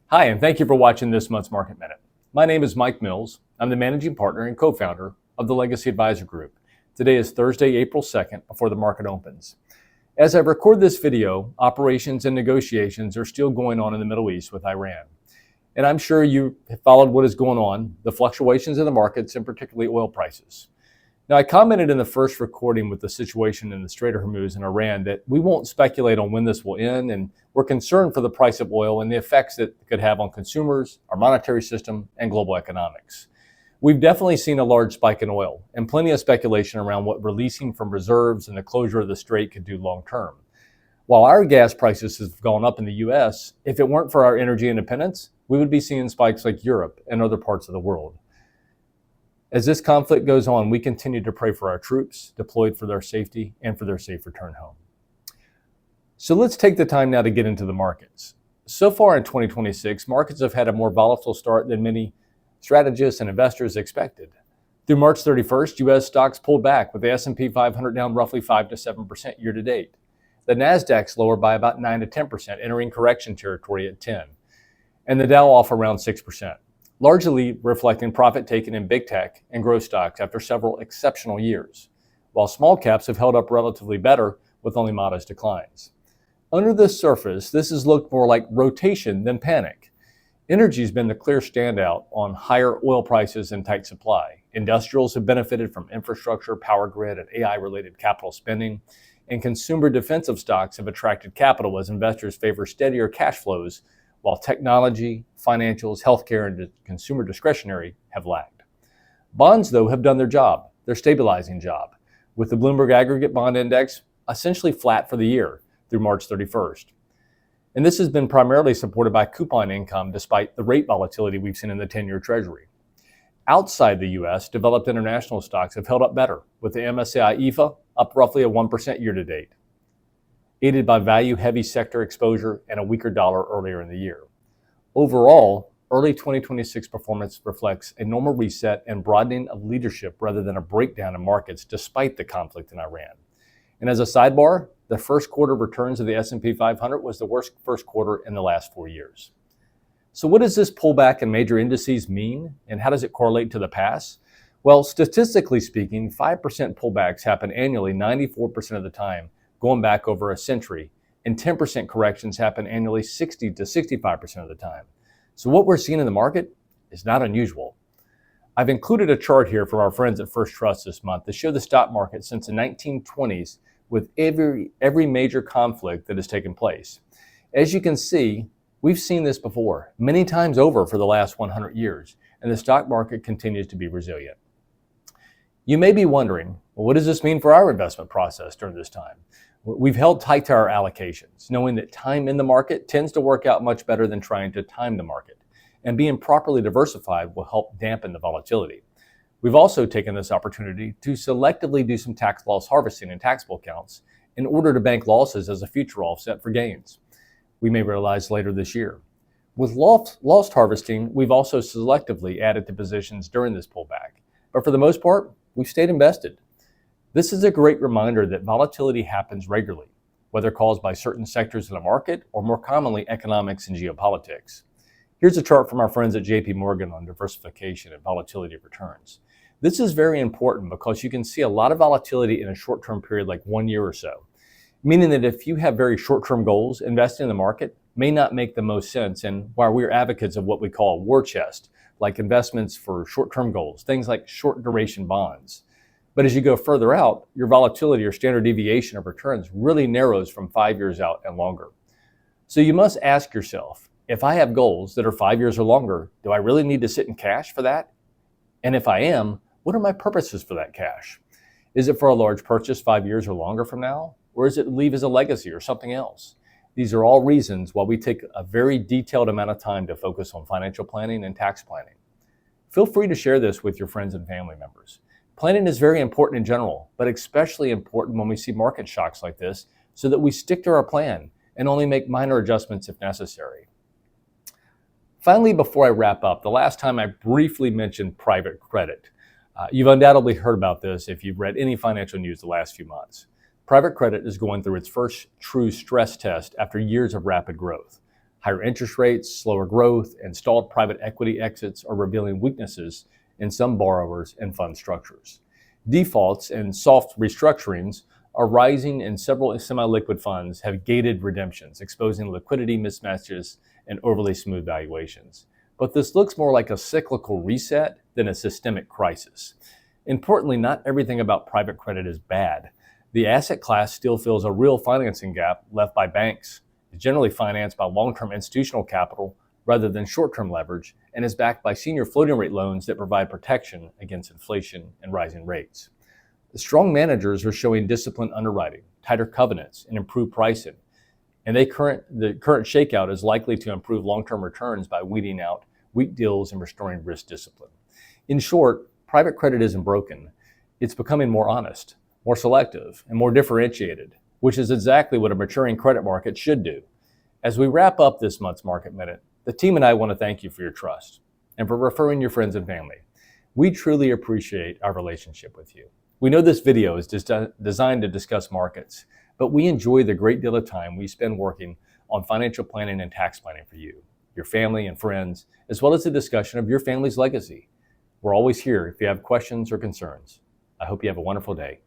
Hi, and thank you for watching this month's Market Minute. My name is Mike Mills. I'm the managing partner and co-founder of the Legacy Advisor Group. Today is Thursday, April 2nd, before the market opens. As I record this video, operations and negotiations are still going on in the Middle East with Iran. And I'm sure you have followed what is going on, the fluctuations in the markets, and particularly oil prices. Now, I commented in the first recording with the situation in the Strait of Hormuz and Iran that we won't speculate on when this will end, and we're concerned for the price of oil and the effects that it could have on consumers, our monetary system, and global economics. We've definitely seen a large spike in oil and plenty of speculation around what releasing from reserves and the closure of the strait could do long term. While our gas prices have gone up in the US, if it weren't for our energy independence, we would be seeing spikes like Europe and other parts of the world. As this conflict goes on, we continue to pray for our troops deployed for their safety and for their safe return home. So let's take the time now to get into the markets. So far in 2026, markets have had a more volatile start than many strategists and investors expected. Through March 31st, U.S. stocks pulled back, with the S&P 500 down roughly 5 to 7% year to date. The Nasdaq's lower by about 9 to 10%, entering correction territory at 10, and the Dow off around 6%. Largely reflecting profit taken in big tech and growth stocks after several exceptional years, while small caps have held up relatively better with only modest declines. Under the surface, this has looked more like rotation than panic. Energy's been the clear standout on higher oil prices and tight supply. Industrials have benefited from infrastructure, power grid, and AI-related capital spending, and consumer defensive stocks have attracted capital as investors favor steadier cash flows, while technology, financials, healthcare, and consumer discretionary have lagged. Bonds, though, have done their job, their stabilizing job, with the Bloomberg Aggregate Bond Index essentially flat for the year through March 31st. And this has been primarily supported by coupon income despite the rate volatility we've seen in the 10-year Treasury. Outside the U.S., developed international stocks have held up better, with the MSCI AIF up roughly at 1% year to date, aided by value-heavy sector exposure and a weaker dollar earlier in the year. Overall, early 2026 performance reflects a normal reset and broadening of leadership rather than a breakdown in markets despite the conflict in Iran. And as a sidebar, the first quarter returns of the S&P 500 was the worst first quarter in the last 4 years. So what does this pullback in major indices mean, and how does it correlate to the past? Well, statistically speaking, 5% pullbacks happen annually 94% of the time, going back over a century, and 10% corrections happen annually 60 to 65% of the time. So what we're seeing in the market is not unusual. I've included a chart here from our friends at First Trust this month to show the stock market since the 1920s with every major conflict that has taken place. As you can see, we've seen this before, many times over for the last 100 years, and the stock market continues to be resilient. You may be wondering, well, what does this mean for our investment process during this time? We've held tight to our allocations, knowing that time in the market tends to work out much better than trying to time the market, and being properly diversified will help dampen the volatility. We've also taken this opportunity to selectively do some tax loss harvesting in taxable accounts in order to bank losses as a future offset for gains we may realize later this year. With loss harvesting, we've also selectively added to positions during this pullback, but for the most part, we've stayed invested. This is a great reminder that volatility happens regularly, whether caused by certain sectors of the market or more commonly economics and geopolitics. Here's a chart from our friends at JP Morgan on diversification and volatility of returns. This is very important because you can see a lot of volatility in a short-term period like 1 year or so, meaning that if you have very short-term goals, investing in the market may not make the most sense. And while we're advocates of what we call a war chest, like investments for short-term goals, things like short duration bonds. But as you go further out, your volatility or standard deviation of returns really narrows from 5 years out and longer. So you must ask yourself, if I have goals that are 5 years or longer, do I really need to sit in cash for that? And if I am, what are my purposes for that cash? Is it for a large purchase 5 years or longer from now? Or is it leave as a legacy or something else? These are all reasons why we take a very detailed amount of time to focus on financial planning and tax planning. Feel free to share this with your friends and family members. Planning is very important in general, but especially important when we see market shocks like this, so that we stick to our plan and only make minor adjustments if necessary. Finally, before I wrap up, the last time I briefly mentioned private credit. You've undoubtedly heard about this if you've read any financial news the last few months. Private credit is going through its first true stress test after years of rapid growth. Higher interest rates, slower growth, and stalled private equity exits are revealing weaknesses in some borrowers and fund structures. Defaults and soft restructurings are rising, and several semi-liquid funds have gated redemptions, exposing liquidity mismatches and overly smooth valuations. But this looks more like a cyclical reset than a systemic crisis. Importantly, not everything about private credit is bad. The asset class still fills a real financing gap left by banks. It's generally financed by long-term institutional capital rather than short-term leverage, and is backed by senior floating rate loans that provide protection against inflation and rising rates. The strong managers are showing disciplined underwriting, tighter covenants, and improved pricing. And the current shakeout is likely to improve long-term returns by weeding out weak deals and restoring risk discipline. In short, private credit isn't broken. It's becoming more honest, more selective, and more differentiated, which is exactly what a maturing credit market should do. As we wrap up this month's Market Minute, the team and I want to thank you for your trust and for referring your friends and family. We truly appreciate our relationship with you. We know this video is designed to discuss markets, but we enjoy the great deal of time we spend working on financial planning and tax planning for you, your family and friends, as well as the discussion of your family's legacy. We're always here if you have questions or concerns. I hope you have a wonderful day.